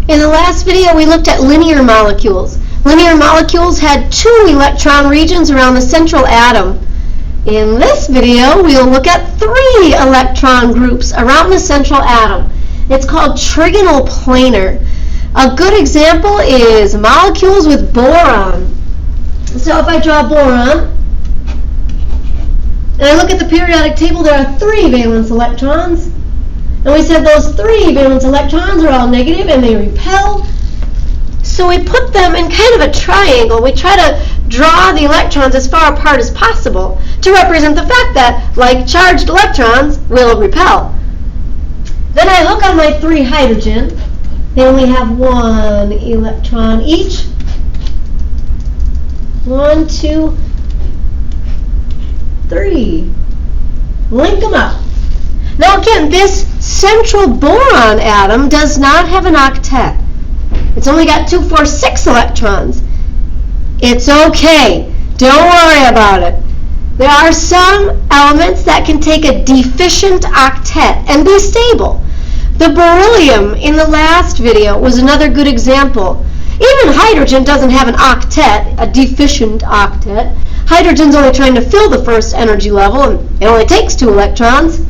In the last video, we looked at linear molecules. Linear molecules had 2 electron regions around the central atom. In this video, we'll look at 3 electron groups around the central atom. It's called trigonal planar. A good example is molecules with boron. So if I draw boron, and I look at the periodic table, there are 3 valence electrons. And we said those 3 valence electrons are all negative and they repel. So we put them in kind of a triangle. We try to draw the electrons as far apart as possible to represent the fact that, like charged electrons, will repel. Then I look on my 3 hydrogen. They only have 1 electron each. 1, 2, 3. Link them up. Now again, this central boron atom does not have an octet. It's only got 2, 4, 6 electrons. It's okay. Don't worry about it. There are some elements that can take a deficient octet and be stable. The beryllium in the last video was another good example. Even hydrogen doesn't have an octet, a deficient octet. Hydrogen's only trying to fill the first energy level, and it only takes 2 electrons.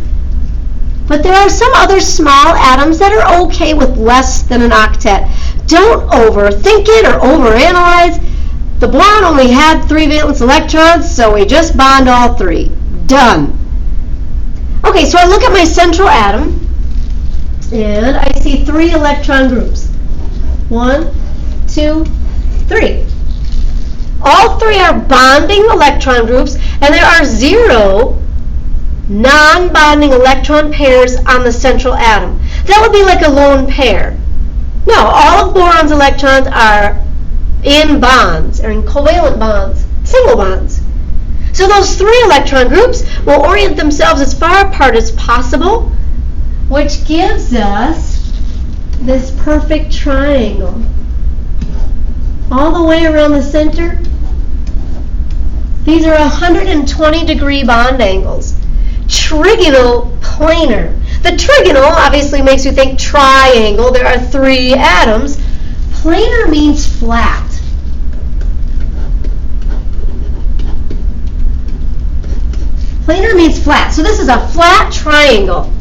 But there are some other small atoms that are okay with less than an octet. Don't overthink it or overanalyze. The boron only had 3 valence electrons, so we just bond all 3. Done. Okay, so I look at my central atom, and I see 3 electron groups. 1, 2, 3. All 3 are bonding electron groups, and there are 0 non-bonding electron pairs on the central atom. That would be like a lone pair. No, all of boron's electrons are in bonds, or in covalent bonds, single bonds. So those 3 electron groups will orient themselves as far apart as possible, which gives us this perfect triangle. All the way around the center. These are 120-degree bond angles. Trigonal planar. The trigonal obviously makes you think triangle. There are 3 atoms. Planar means flat. Planar means flat. So this is a flat triangle.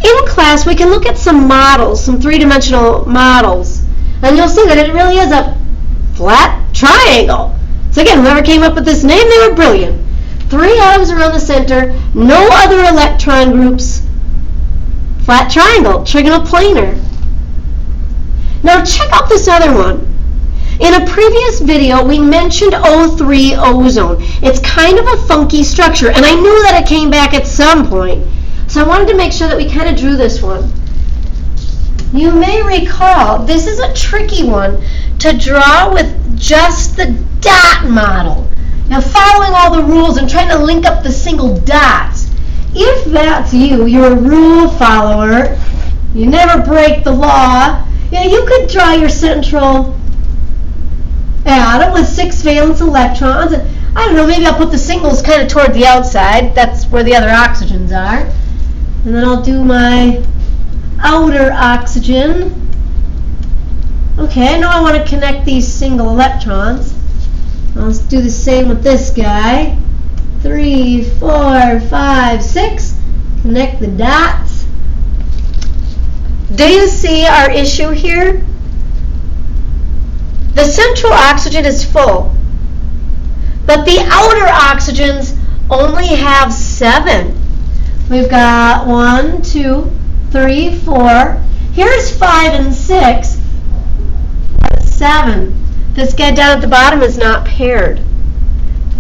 In class, we can look at some models, some 3-dimensional models, and you'll see that it really is a flat triangle. So again, whoever came up with this name, they were brilliant. 3 atoms around the center, no other electron groups. Flat triangle, trigonal planar. Now check out this other one. In a previous video, we mentioned O3 ozone. It's kind of a funky structure, and I knew that it came back at some point. So I wanted to make sure that we kind of drew this one. You may recall, this is a tricky one to draw with just the dot model. Now, following all the rules and trying to link up the single dots. If that's you, you're a rule follower, you never break the law, you could draw your central atom with 6 valence electrons. And I don't know, maybe I'll put the singles kind of toward the outside. That's where the other oxygens are. And then I'll do my outer oxygen. Okay, I know I want to connect these single electrons. Let's do the same with this guy. 3, 4, 5, 6. Connect the dots. Do you see our issue here? The central oxygen is full, but the outer oxygens only have 7. We've got 1, 2, 3, 4. Here's 5 and 6. That's 7. This guy down at the bottom is not paired.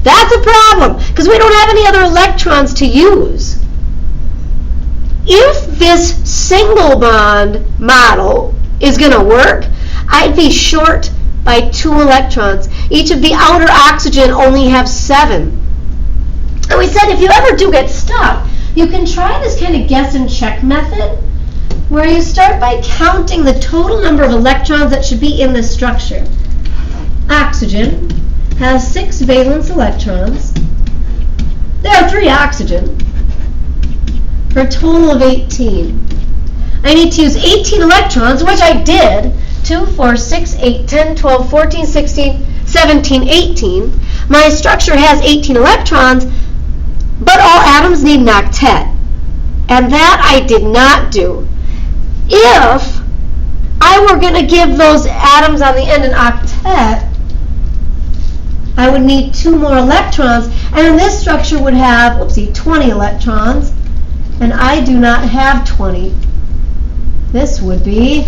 That's a problem, because we don't have any other electrons to use. If this single bond model is going to work, I'd be short by 2 electrons. Each of the outer oxygen only have 7. And we said if you ever do get stuck, you can try this kind of guess and check method, where you start by counting the total number of electrons that should be in this structure. Oxygen has 6 valence electrons. There are 3 oxygen for a total of 18. I need to use 18 electrons, which I did, 2, 4, 6, 8, 10, 12, 14, 16, 17, 18. My structure has 18 electrons, but all atoms need an octet. And that I did not do. If I were going to give those atoms on the end an octet, I would need 2 more electrons, and then this structure would have, 20 electrons, and I do not have 20. This would be,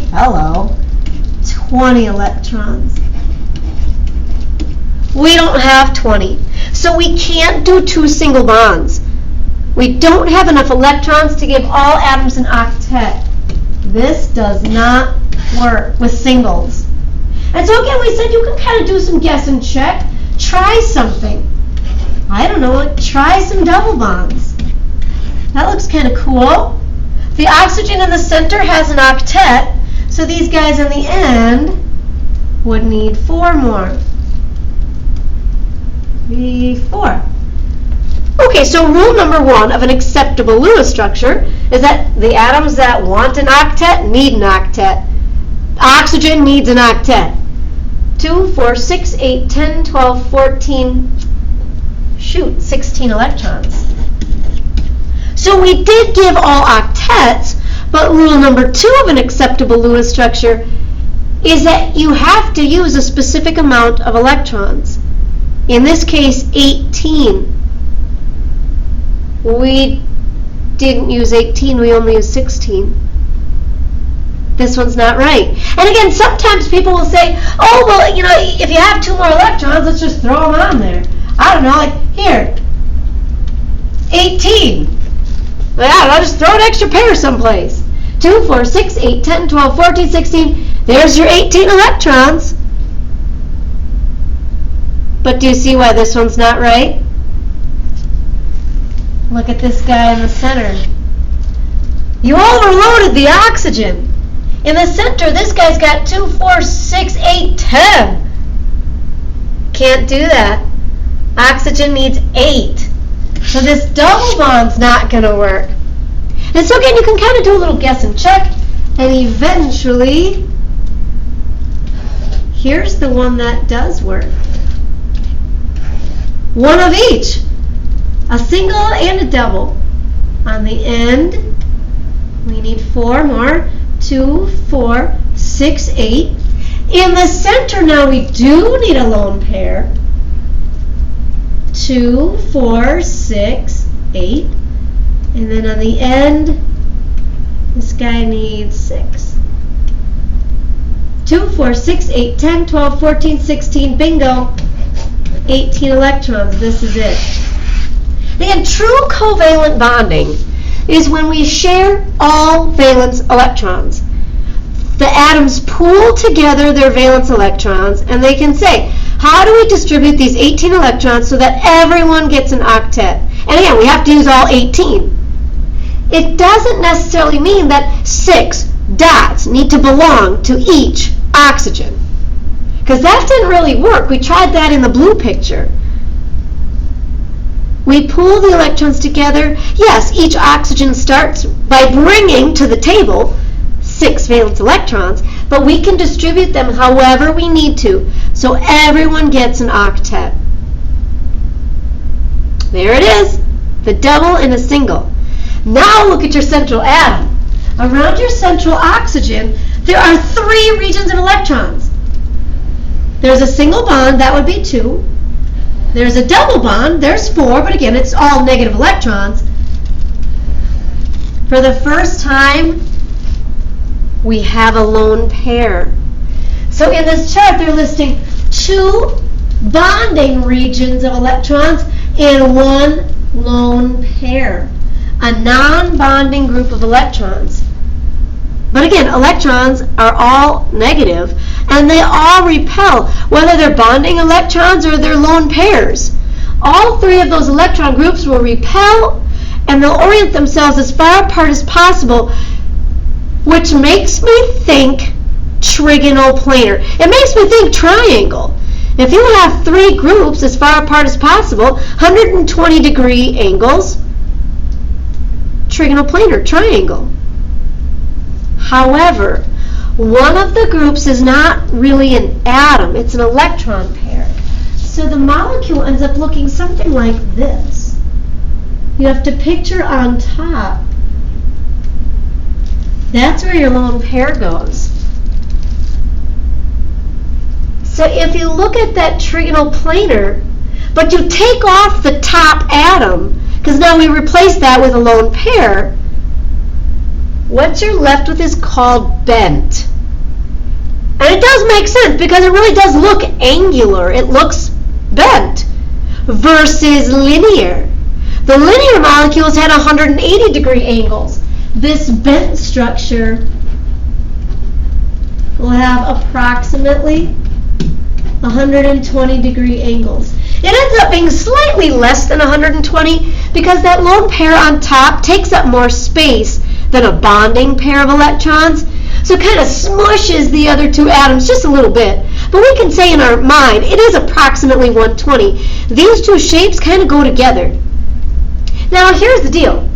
20 electrons. We don't have 20, so we can't do 2 single bonds. We don't have enough electrons to give all atoms an octet. This does not work with singles. And so again, we said you can kind of do some guess and check. Try something. I don't know, try some double bonds. That looks kind of cool. The oxygen in the center has an octet, so these guys in the end would need 4 more. 4. Okay, so rule number 1 of an acceptable Lewis structure is that the atoms that want an octet need an octet. Oxygen needs an octet. 2, 4, 6, 8, 10, 12, 14, 16 electrons. So we did give all octets, but rule number 2 of an acceptable Lewis structure is that you have to use a specific amount of electrons. In this case, 18. We didn't use 18, we only used 16. This one's not right. And again, sometimes people will say, oh, well, if you have 2 more electrons, let's just throw them on there. I don't know, like, here, 18. Well, I'll just throw an extra pair someplace. 2, 4, 6, 8, 10, 12, 14, 16. There's your 18 electrons. But do you see why this one's not right? Look at this guy in the center. You overloaded the oxygen. In the center, this guy's got 2, 4, 6, 8, 10. Can't do that. Oxygen needs 8. So this double bond's not going to work. And so again, you can kind of do a little guess and check, and eventually, here's the one that does work. One of each. A single and a double. On the end, we need 4 more. 2, 4, 6, 8. In the center now we do need a lone pair. 2, 4, 6, 8. And then on the end, this guy needs 6. 2, 4, 6, 8, 10, 12, 14, 16. Bingo. 18 electrons. This is it. Again, true covalent bonding is when we share all valence electrons. The atoms pool together their valence electrons, and they can say, how do we distribute these 18 electrons so that everyone gets an octet? And again, we have to use all 18. It doesn't necessarily mean that 6 dots need to belong to each oxygen, because that didn't really work. We tried that in the blue picture. We pool the electrons together. Yes, each oxygen starts by bringing to the table 6 valence electrons, but we can distribute them however we need to, so everyone gets an octet. There it is, the double and a single. Now look at your central atom. Around your central oxygen, there are 3 regions of electrons. There's a single bond, that would be 2. There's a double bond, there's 4, but again, it's all negative electrons. For the first time, we have a lone pair. So in this chart, they're listing 2 bonding regions of electrons and 1 lone pair, a non-bonding group of electrons. But again, electrons are all negative, and they all repel, whether they're bonding electrons or they're lone pairs. All 3 of those electron groups will repel, and they'll orient themselves as far apart as possible, which makes me think trigonal planar. It makes me think triangle. If you have 3 groups as far apart as possible, 120-degree angles, trigonal planar, triangle. However, One of the groups is not really an atom, it's an electron pair. So the molecule ends up looking something like this. You have to picture on top, that's where your lone pair goes. So if you look at that trigonal planar, but you take off the top atom, because now we replace that with a lone pair, what you're left with is called bent. And it does make sense because it really does look angular. It looks bent versus linear. The linear molecules had 180-degree angles. This bent structure will have approximately 120-degree angles. It ends up being slightly less than 120 because that lone pair on top takes up more space than a bonding pair of electrons. So it kind of smushes the other two atoms just a little bit. But we can say in our mind, it is approximately 120. These two shapes kind of go together. Now here's the deal.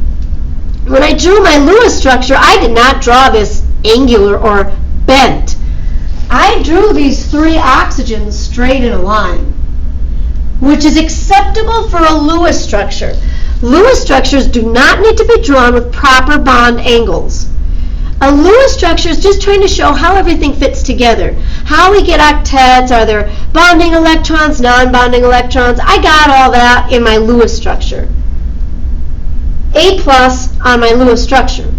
When I drew my Lewis structure, I did not draw this angular or bent. I drew these three oxygens straight in a line, which is acceptable for a Lewis structure. Lewis structures do not need to be drawn with proper bond angles. A Lewis structure is just trying to show how everything fits together. How we get octets, are there bonding electrons, non-bonding electrons? I got all that in my Lewis structure. A+ on my Lewis structure.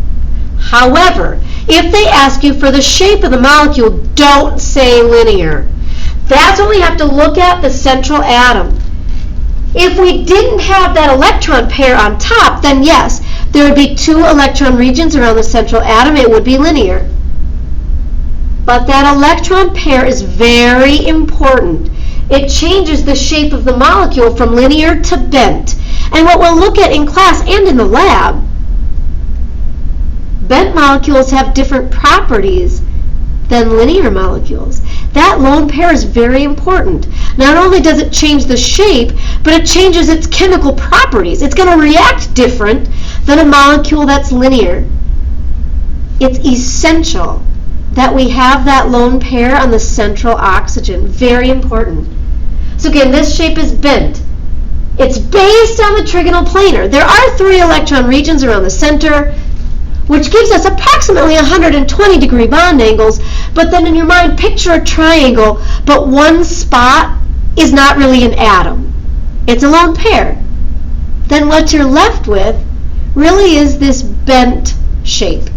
However, if they ask you for the shape of the molecule, don't say linear. That's when we have to look at the central atom. If we didn't have that electron pair on top, then yes, there would be 2 electron regions around the central atom. It would be linear. But that electron pair is very important. It changes the shape of the molecule from linear to bent. And what we'll look at in class and in the lab, bent molecules have different properties than linear molecules. That lone pair is very important. Not only does it change the shape, but it changes its chemical properties. It's going to react different than a molecule that's linear. It's essential that we have that lone pair on the central oxygen. Very important. So again, this shape is bent. It's based on the trigonal planar. There are 3 electron regions around the center, which gives us approximately 120-degree bond angles, but then in your mind, picture a triangle, but one spot is not really an atom. It's a lone pair. Then what you're left with really is this bent shape.